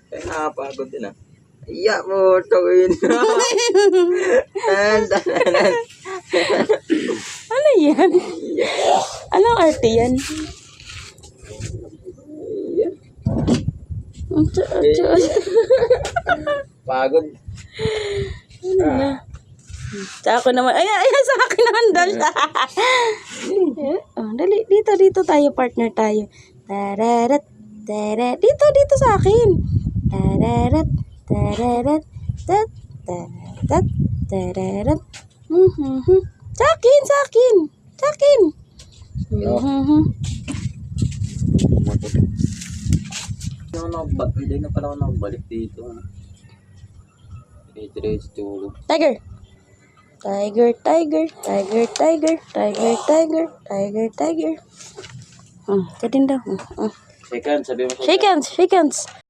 Kaya nakapagod din ah. Iya mo, tawin. Ano yan? Anong arte yan? Pagod. Ano na? Sa ako naman. Ay, sa akin naman dal. Oh, dali. Dito tayo, partner tayo. Tararat, tararat. Dito sa akin. Tararat, tararat, tat, tararat, tararat. Sa akin. Sa akin. Hindi na pala ako nakabalik dito. Diretso tulog. Tiger. Tiger. Ka din daw. Shake hands, sabi mo Shake hands.